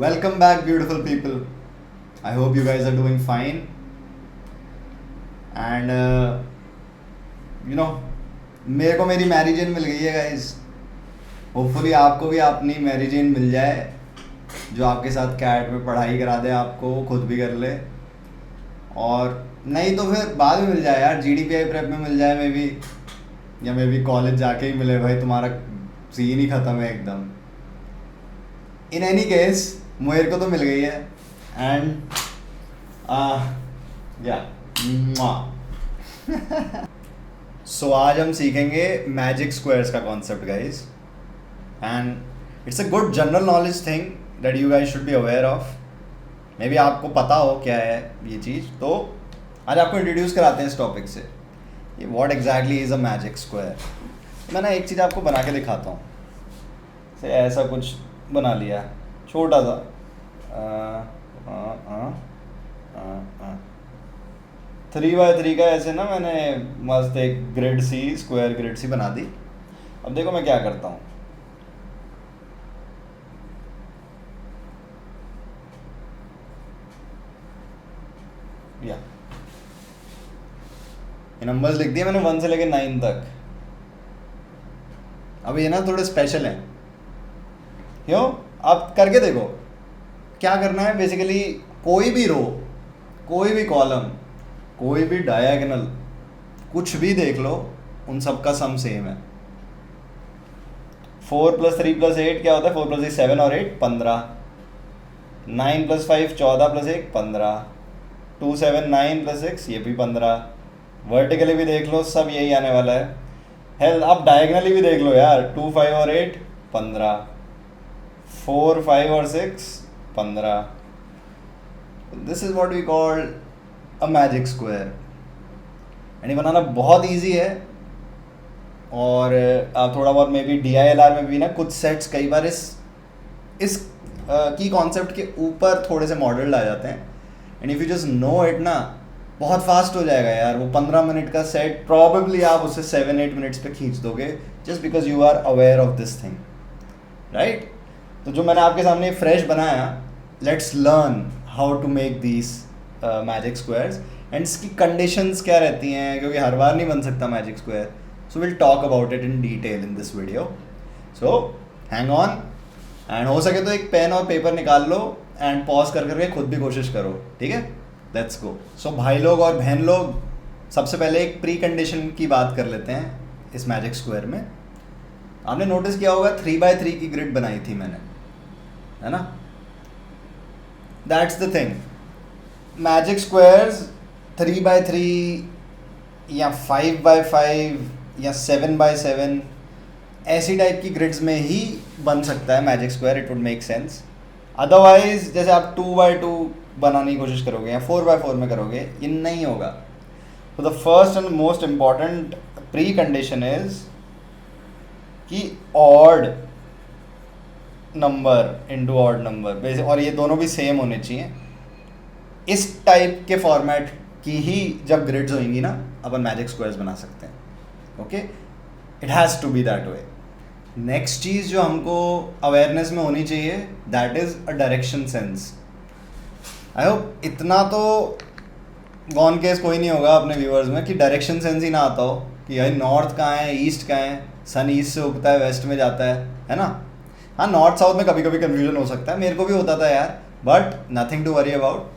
Welcome back, beautiful people. I hope you guys are doing fine. And you know, मेरे को मेरी मैरिजेन मिल गई है गाइस. होपफुली आपको भी अपनी मैरिजेन मिल जाए जो आपके साथ कैट में पढ़ाई करा दे, आपको खुद भी कर ले. और नहीं तो फिर बाद में मिल जाए यार, जीडीपीआई प्रेप में मिल जाए मे बी, या मे बी कॉलेज जाके ही मिले. भाई तुम्हारा सीन ही ख़त्म है एकदम. इन एनी केस मुझे को तो मिल गई है. एंड या सो आज हम सीखेंगे मैजिक स्क्वायर्स का concept guys. And it's a good general knowledge thing that you guys should be aware of. May be आपको पता हो क्या है ये चीज़. तो आज आपको इंट्रोड्यूस कराते हैं इस टॉपिक से ये what exactly is a magic square. मैं ना एक चीज़ आपको बना के दिखाता हूँ. से ऐसा कुछ बना लिया छोटा सा. 3x3 का ऐसे ना मैंने मस्त एक ग्रिड सी, स्क्वायर ग्रिड सी बना दी. अब देखो मैं क्या करता हूँ. या ये नंबर्स लिख दिए मैंने 1 से लेके 9 तक. अब ये ना थोड़े स्पेशल हैं. क्यों? आप करके देखो. क्या करना है बेसिकली, कोई भी रो, कोई भी कॉलम, कोई भी डायगोनल, कुछ भी देख लो, उन सब का सम सेम है. 4 + 3 + 8 क्या होता है? 4 + 3 7 और 8 15. 9 + 5 14 + 1 15. 2 7 9 + 6 ये भी 15. वर्टिकली भी देख लो सब यही आने वाला है. हेल आप डायगनली भी देख लो यार. 2 5 और 8 15. 4 5 और 6 15. This is what we call a magic square. And ये बनाना बहुत इजी है. और आप थोड़ा बहुत मे बी DILR में भी ना कुछ सेट्स कई बार इस की कॉन्सेप्ट के ऊपर थोड़े से मॉडल आ जाते हैं. And if you just know it ना, बहुत फास्ट हो जाएगा यार. वो 15 मिनट का सेट प्रॉबेबली आप उसे 7-8 मिनट्स पे खींच दोगे, just because you are aware of this thing, right. तो जो मैंने आपके सामने फ्रेश बनाया, let's learn how to make these magic squares. And इसकी कंडीशंस क्या रहती हैं, क्योंकि हर बार नहीं बन सकता magic square. So will talk about it in detail in this video. So hang on. And हो सके तो एक पेन और पेपर निकाल लो एंड पॉज कर करके खुद भी कोशिश करो. ठीक है, लेट्स गो. सो भाई लोग और बहन लोग, सबसे पहले एक प्री कंडीशन की बात कर लेते हैं इस मैजिक स्क्वायर में. आपने नोटिस किया होगा 3x3 की ग्रिड बनाई थी मैंने, है ना. That's the thing. Magic squares 3x3 या 5x5 या 7x7 ऐसी टाइप की ग्रिड्स में ही बन सकता है magic square. It would make sense. Otherwise जैसे आप 2x2 बनाने की कोशिश करोगे या 4x4 में करोगे, ये नहीं होगा. तो the first and most important precondition is कि odd number into odd number, और ये दोनों भी सेम होने चाहिए. इस टाइप के फॉर्मेट की ही जब ग्रिड्स होंगी ना, अपन मैजिक स्क्वायर्स बना सकते हैं. Okay, it has to be that way. Next चीज़ जो हमको अवेयरनेस में होनी चाहिए, that is a direction sense. I hope इतना तो गॉन केस कोई नहीं होगा अपने व्यूअर्स में कि डायरेक्शन सेंस ही ना आता हो कि भाई नॉर्थ कहाँ है, ईस्ट कहाँ है, सन ईस्ट से उगता है वेस्ट में जाता है ना. हाँ, नॉर्थ साउथ में कभी कभी कन्फ्यूजन हो सकता है, मेरे को भी होता था यार, but nothing to worry about.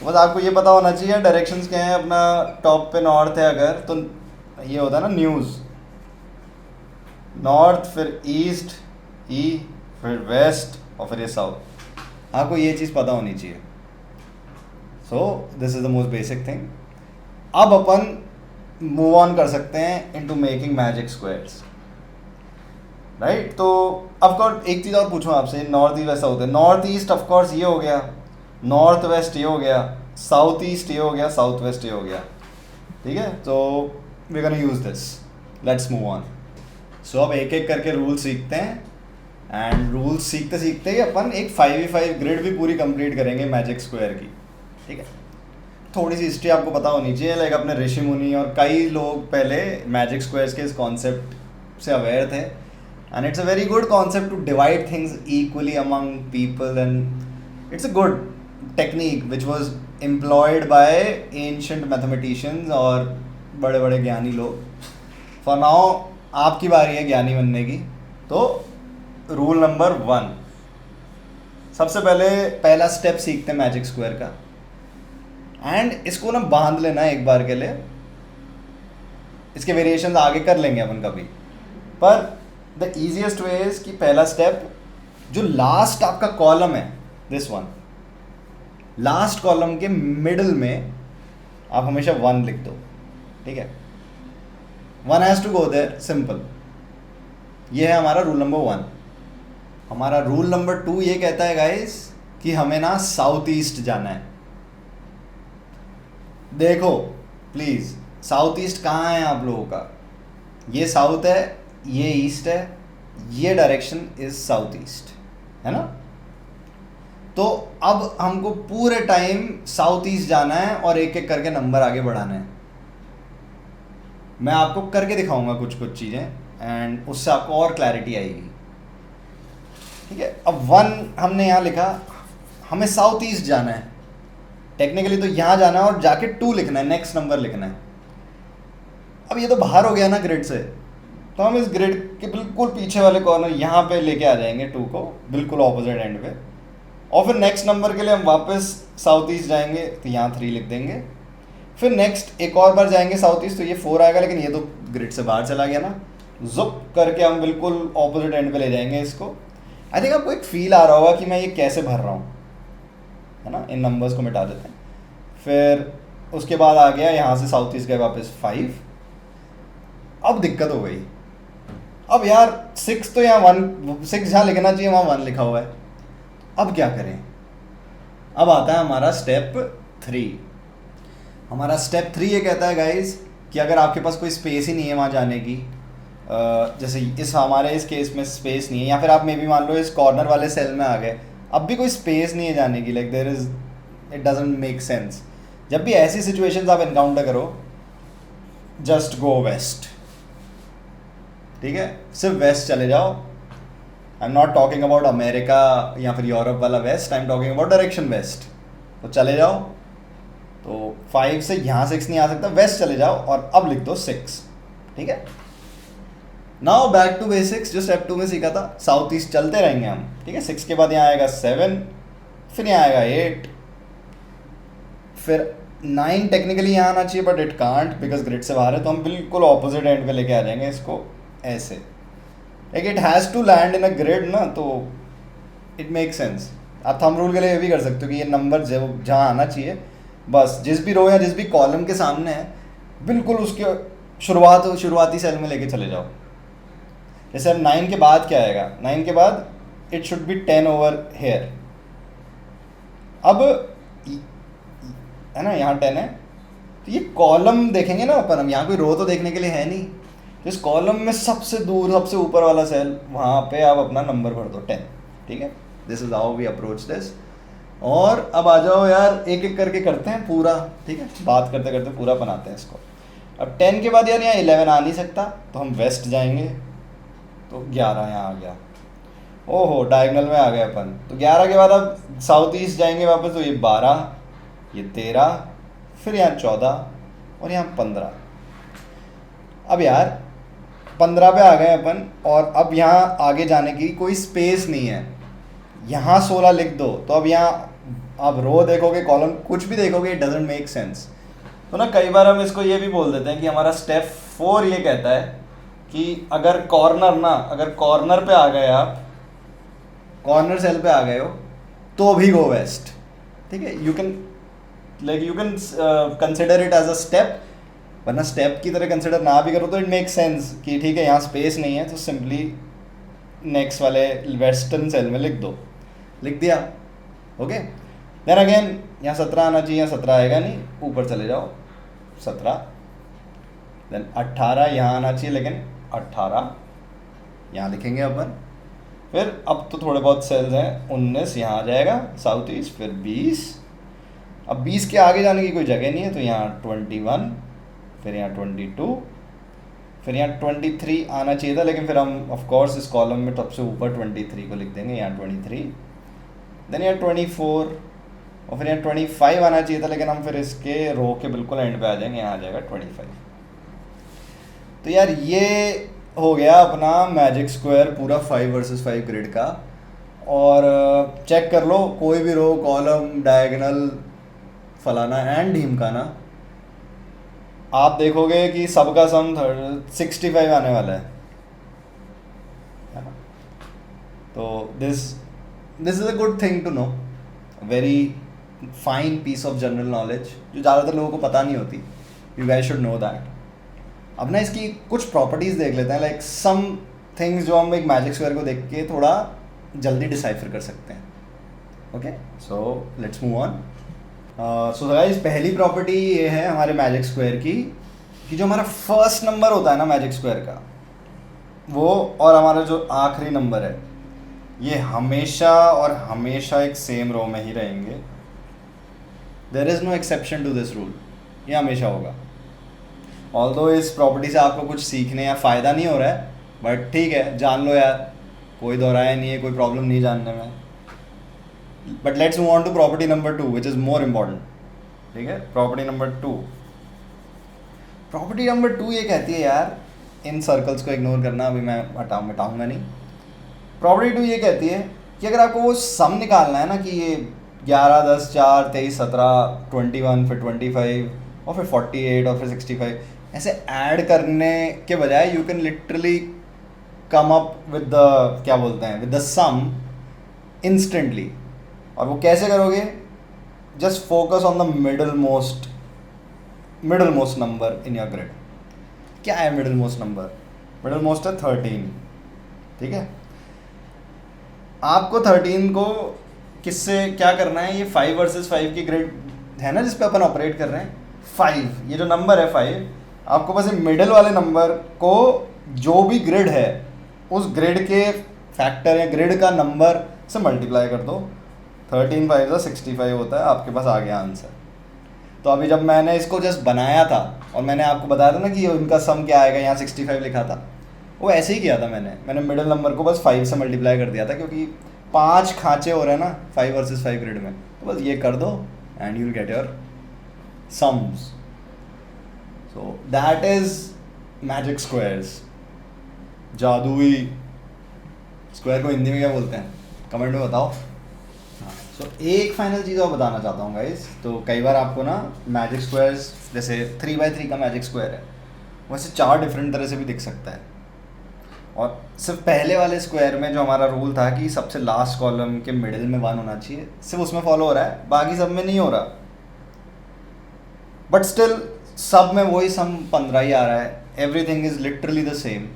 बस आपको ये पता होना चाहिए डायरेक्शंस क्या हैं. अपना टॉप पे नॉर्थ है अगर, तो ये होता है ना न्यूज़, नॉर्थ फिर ईस्ट, फिर वेस्ट और फिर ये साउथ. आपको ये चीज़ पता होनी चाहिए. So this is the most basic thing. अब अपन मूव ऑन कर सकते हैं into making magic squares, right. तो ऑफकोर्स एक चीज़ और पूछूँ आपसे, नॉर्थ ईस्ट वैसा होता है. नॉर्थ ईस्ट ऑफकोर्स ये हो गया, नॉर्थ वेस्ट ये हो गया, साउथ ईस्ट ये हो गया, साउथ वेस्ट ये हो गया. ठीक है, तो we gonna use this. Let's move on. So अब एक एक करके रूल सीखते हैं. एंड रूल्स सीखते सीखते ही अपन एक 5v5 ग्रिड भी पूरी कंप्लीट करेंगे मैजिक स्क्वायर की. ठीक है, थोड़ी सी हिस्ट्री आपको पता होनी चाहिए. लाइक अपने ऋषि मुनि और कई लोग पहले मैजिक स्क्वायर्स के इस कॉन्सेप्ट से अवेयर थे. And it's a very good concept to divide things equally among people, and it's a good technique which was employed by ancient mathematicians और बड़े बड़े ज्ञानी लोग. For now आपकी बारी है ज्ञानी बनने की. तो रूल नंबर 1, सबसे पहले पहला स्टेप सीखते हैं मैजिक स्क्वायर का, एंड इसको ना बांध लेना है एक बार के लिए. इसके वेरिएशंस आगे कर लेंगे अपन कभी, पर द ईजिएस्ट वे इज कि पहला स्टेप जो लास्ट आपका कॉलम है, दिस वन, लास्ट कॉलम के मिडल में आप हमेशा 1 लिख दो. ठीक है, 1 has to go there, simple. ये है हमारा रूल नंबर 1. हमारा रूल नंबर 2 ये कहता है गाइस कि हमें ना साउथ ईस्ट जाना है. देखो प्लीज, साउथ ईस्ट कहाँ है आप लोगों का? ये साउथ है, ये ईस्ट है, ये डायरेक्शन इज साउथ ईस्ट, है ना? तो अब हमको पूरे टाइम साउथ ईस्ट जाना है और एक एक करके नंबर आगे बढ़ाना है. मैं आपको करके दिखाऊंगा कुछ कुछ चीज़ें, एंड उससे आपको और क्लैरिटी आएगी. ठीक है, अब 1 हमने यहाँ लिखा, हमें साउथ ईस्ट जाना है. टेक्निकली तो यहाँ जाना है और जाके 2 लिखना है, नेक्स्ट नंबर लिखना है. अब ये तो बाहर हो गया ना ग्रिड से, तो हम इस ग्रिड के बिल्कुल पीछे वाले कॉर्नर यहाँ पे लेके आ जाएंगे 2 को, बिल्कुल ऑपोजिट एंड पे. और फिर नेक्स्ट नंबर के लिए हम वापस साउथ ईस्ट जाएंगे, तो यहाँ 3 लिख देंगे. फिर नेक्स्ट एक और बार जाएंगे साउथ ईस्ट, तो ये 4 आएगा, लेकिन ये तो ग्रिड से बाहर चला गया ना. जुप करके हम बिल्कुल ऑपोजिट एंड पे ले जाएंगे इसको. आई थिंक आपको एक फील आ रहा होगा कि मैं ये कैसे भर रहा हूँ, है ना? इन नंबर्स को मिटा देते हैं. फिर उसके बाद आ गया यहाँ से साउथ ईस्ट गए वापस 5. अब दिक्कत हो गई. अब यार 6 तो यहाँ 6 जहाँ लिखना चाहिए वहाँ 1 लिखा हुआ है. अब क्या करें? अब आता है हमारा स्टेप 3. हमारा स्टेप 3 ये कहता है गाइस कि अगर आपके पास कोई स्पेस ही नहीं है वहाँ जाने की, जैसे इस केस में स्पेस नहीं है, या फिर आप मे बी मान लो इस कॉर्नर वाले सेल में आ गए, अब भी कोई स्पेस नहीं है जाने की, like there is, it doesn't make sense. जब भी ऐसी सिचुएशंस आप इनकाउंटर करो, जस्ट गो वेस्ट. ठीक है, सिर्फ वेस्ट चले जाओ. I am not talking about America या फिर यूरोप वाला west, I am talking about direction west. तो चले जाओ. तो 5 से यहाँ 6 नहीं आ सकता, वेस्ट चले जाओ और अब लिख दो 6. ठीक है, नाउ बैक टू बेसिक्स, जो स्टेप 2 में सीखा था. साउथ ईस्ट चलते रहेंगे हम. ठीक है, 6 के बाद यहाँ आएगा 7, फिर यहाँ आएगा 8, फिर 9 टेक्निकली यहाँ आना चाहिए, but it can't because grid से बाहर है. तो हम बिल्कुल ऑपोजिट एंड पे लेके आ जाएंगे इसको ऐसे. Like it has to land in a grid ना, तो इट मेक सेंस. आप थंब रूल के लिए ये भी कर सकते हो कि ये नंबर जहाँ आना चाहिए, बस जिस भी रो या जिस भी कॉलम के सामने है, बिल्कुल उसके शुरुआती सेल में लेके चले जाओ. जैसे अब 9 के बाद क्या आएगा? 9 के बाद it should be 10 over here. अब है ना, यहाँ 10 है, तो ये कॉलम देखेंगे ना अपन. हम यहाँ कोई रो तो देखने के लिए है नहीं. तो इस कॉलम में सबसे दूर, सबसे ऊपर वाला सेल, वहाँ पे आप अपना नंबर भर दो 10. ठीक है, this is how we approach this. और अब आ जाओ यार, एक एक करके करते हैं पूरा. ठीक है, बात करते करते पूरा बनाते हैं इसको. अब 10 के बाद यार यहाँ 11 आ नहीं सकता, तो हम वेस्ट जाएंगे. तो 11 यहाँ आ गया. ओहो, डायगोनल में आ गए अपन. तो 11 के बाद अब साउथ ईस्ट जाएंगे वापस, तो ये 12, ये 13, फिर यहाँ 14 और यहाँ 15. अब यार 15 पे आ गए अपन, और अब यहाँ आगे जाने की कोई स्पेस नहीं है. यहाँ 16 लिख दो. तो अब यहाँ आप रो देखोगे, कॉलम कुछ भी देखोगे, इट डजेंट मेक सेंस. तो ना कई बार हम इसको ये भी बोल देते हैं कि हमारा स्टेप 4 ये कहता है कि अगर कॉर्नर पे आ गए, आप कॉर्नर सेल पे आ गए हो, तो भी गो वेस्ट. ठीक है, you can consider it as a step. वरना स्टेप की तरह कंसिडर ना भी करो तो इट मेक सेंस कि ठीक है यहाँ स्पेस नहीं है, तो सिंपली नेक्स्ट वाले वेस्टर्न सेल में लिख दो. लिख दिया. ओके, देन अगेन यहाँ 17 आना चाहिए, यहाँ 17 आएगा नहीं, ऊपर चले जाओ 17. देन 18 यहाँ आना चाहिए, लेकिन 18 यहाँ लिखेंगे अपन. फिर अब तो थोड़े बहुत सेल्स हैं, 19 यहाँ आ जाएगा साउथ ईस्ट. फिर 20, अब 20 के आगे जाने की कोई जगह नहीं है, तो यहाँ 21, फिर यहाँ 22, फिर यहाँ 23 आना चाहिए था, लेकिन फिर हम ऑफ कोर्स इस कॉलम में सबसे ऊपर 23 को लिख देंगे, यहाँ 23, देन यहाँ 24, और फिर यहाँ 25 आना चाहिए था, लेकिन हम फिर इसके रो के बिल्कुल एंड पे आ जाएंगे, यहाँ आ जाएगा 25। तो यार ये हो गया अपना मैजिक स्क्वायर पूरा 5 वर्सेस 5 ग्रिड का। और चेक कर लो कोई भी रो, कॉलम, डायगोनल, फलाना एंड ढीमकाना, आप देखोगे कि सबका सम 65 आने वाला है ना? तो this is a good thing to know, very fine piece of general knowledge जो ज़्यादातर लोगों को पता नहीं होती। You guys should know that. अब ना इसकी कुछ प्रॉपर्टीज़ देख लेते हैं, लाइक सम थिंग्स जो हम एक मैजिक स्क्वायर को देख के थोड़ा जल्दी डिसाइफर कर सकते हैं। Okay, so let's move on. So guys, पहली प्रॉपर्टी ये है हमारे मैजिक स्क्वायर की कि जो हमारा फर्स्ट नंबर होता है ना मैजिक स्क्वायर का, वो और हमारा जो आखिरी नंबर है, ये हमेशा और हमेशा एक सेम रो में ही रहेंगे। There is no exception to this rule, ये हमेशा होगा। ऑल्दो इस प्रॉपर्टी से आपको कुछ सीखने या फ़ायदा नहीं हो रहा है, बट ठीक है, जान लो यार, कोई दोहराया नहीं है, कोई प्रॉब्लम नहीं जानने में। But let's move on to property number 2 which is more important. ठीक है, प्रॉपर्टी नंबर 2 ये कहती है यार, इन सर्कल्स को इग्नोर करना, अभी मैं मिटाऊंगा नहीं। प्रॉपर्टी 2 ये कहती है कि अगर आपको वो सम निकालना है ना कि ये 11, 10, 4, 23, 17, 21, फिर 25 और फिर 48 और फिर 65, ऐसे ऐड करने के बजाय you can literally come up with the, क्या बोलते हैं, विद द सम इंस्टेंटली। और वो कैसे करोगे? Just focus on the middle most number in your grid. क्या है middle most number? Middle most है 13। ठीक है, आपको 13 को किससे क्या करना है? ये 5 वर्सेस 5 की ग्रिड है ना जिस पे अपन ऑपरेट कर रहे हैं, 5, ये जो नंबर है 5, आपको बस मिडल वाले नंबर को जो भी ग्रिड है उस ग्रिड के फैक्टर या ग्रिड का नंबर से मल्टीप्लाई कर दो। 13 5 65 होता है, आपके पास आ गया आंसर। तो अभी जब मैंने इसको जस्ट बनाया था और मैंने आपको बताया था ना कि इनका सम क्या आएगा, यहाँ 65 लिखा था, वो ऐसे ही किया था मैंने मिडिल नंबर को बस 5 से मल्टीप्लाई कर दिया था, क्योंकि 5 खांचे हो रहे हैं ना 5 वर्सेस 5 ग्रिड में, तो बस ये कर दो and you will get your sums. So that is magic squares, जादुई स्क्वायर को हिंदी में क्या बोलते हैं, कमेंट में बताओ। तो एक फाइनल चीज़ और बताना चाहता हूँ गाइस। तो कई बार आपको ना मैजिक स्क्वायर्स, जैसे 3x3 का मैजिक स्क्वायर है, वैसे 4 डिफरेंट तरह से भी दिख सकता है। और सिर्फ पहले वाले स्क्वायर में जो हमारा रूल था कि सबसे लास्ट कॉलम के मिडिल में 1 होना चाहिए, सिर्फ उसमें फॉलो हो रहा है, बाकी सब में नहीं हो रहा। बट स्टिल सब में वही सम 15 ही आ रहा है, everything is literally the same.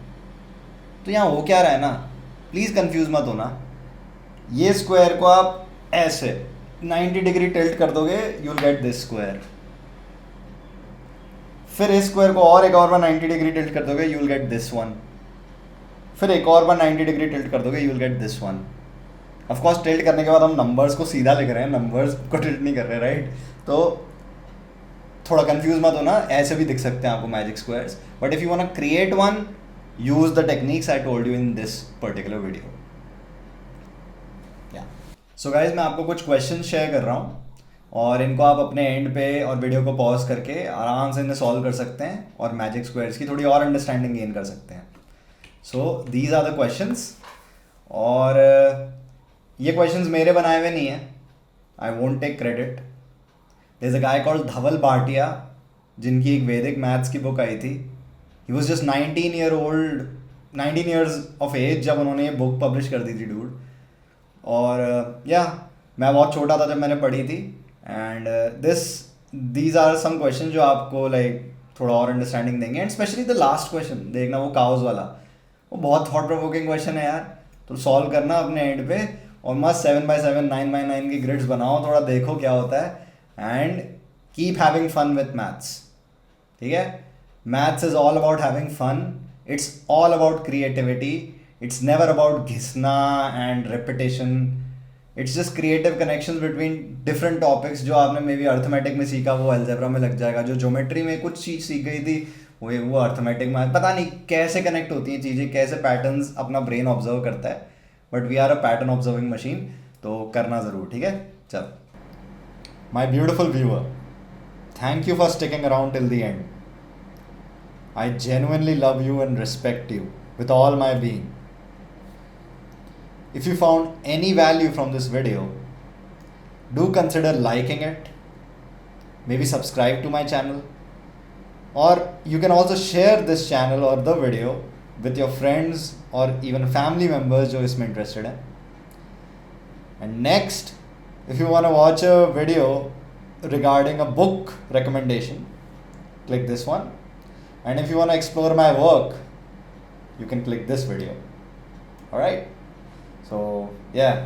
तो यहाँ हो क्या रहा है ना, प्लीज़ कंफ्यूज मत होना। ये स्क्वायर को आप ऐसे 90 डिग्री टिल्ट कर दोगे, you will get this square. फिर इस स्क्वायर को और एक और बार 90 डिग्री टिल्ट कर दोगे, you will get this one. फिर एक और बार 90 डिग्री टिल्ट कर दोगे, you will get this one. Of course tilt करने के बाद हम नंबर्स को सीधा लिख रहे हैं, नंबर्स को टिल्ट नहीं कर रहे, राइट? तो थोड़ा कंफ्यूज मत होना, ऐसे भी दिख सकते हैं आपको magic squares. But if you want to create one, use the techniques I told you in this particular video. So guys, मैं आपको कुछ क्वेश्चन शेयर कर रहा हूँ और इनको आप अपने एंड पे और वीडियो को पॉज करके आराम से इन्हें सॉल्व कर सकते हैं और मैजिक स्क्वायर्स की थोड़ी और अंडरस्टैंडिंग गेन कर सकते हैं। So these are the questions. और ये क्वेश्चंस मेरे बनाए हुए नहीं हैं, I won't take credit. There is a guy called Dhaval Bhatia, जिनकी एक वैदिक मैथ्स की बुक आई थी। He was just 19 years of age जब उन्होंने ये बुक पब्लिश कर दी थी डूड। और मैं बहुत छोटा था जब मैंने पढ़ी थी। And these are some question जो आपको लाइक थोड़ा और अंडरस्टैंडिंग देंगे। And specially the last question देखना, वो काउज वाला, वो बहुत थॉट प्रोवोकिंग क्वेश्चन है यार। तो सॉल्व करना अपने एंड पे और मस्त 7x7 9x9 की ग्रिड्स बनाओ, थोड़ा देखो क्या होता है and keep having fun with maths. ठीक है, maths is all about having fun, it's all about creativity, it's never about घिसना and repetition, it's just creative connections between different topics। जो आपने मे बी अर्थमेटिक में सीखा वो algebra में लग जाएगा, जो ज्योमेट्री में कुछ चीज़ सीख गई थी वो अर्थमेटिक में पता नहीं कैसे कनेक्ट होती हैं चीज़ें, कैसे पैटर्न्स अपना ब्रेन ऑब्जर्व करता है, but we are a pattern observing machine, तो करना ज़रूर, ठीक है। चल, my beautiful viewer, thank you for sticking around till the end. I genuinely love you and respect you with all my being. If you found any value from this video, do consider liking it, maybe subscribe to my channel, or you can also share this channel or the video with your friends or even family members जो इसमें interested हैं. And next, if you want to watch a video regarding a book recommendation, click this one. And if you want to explore my work, you can click this video. Alright? So, yeah.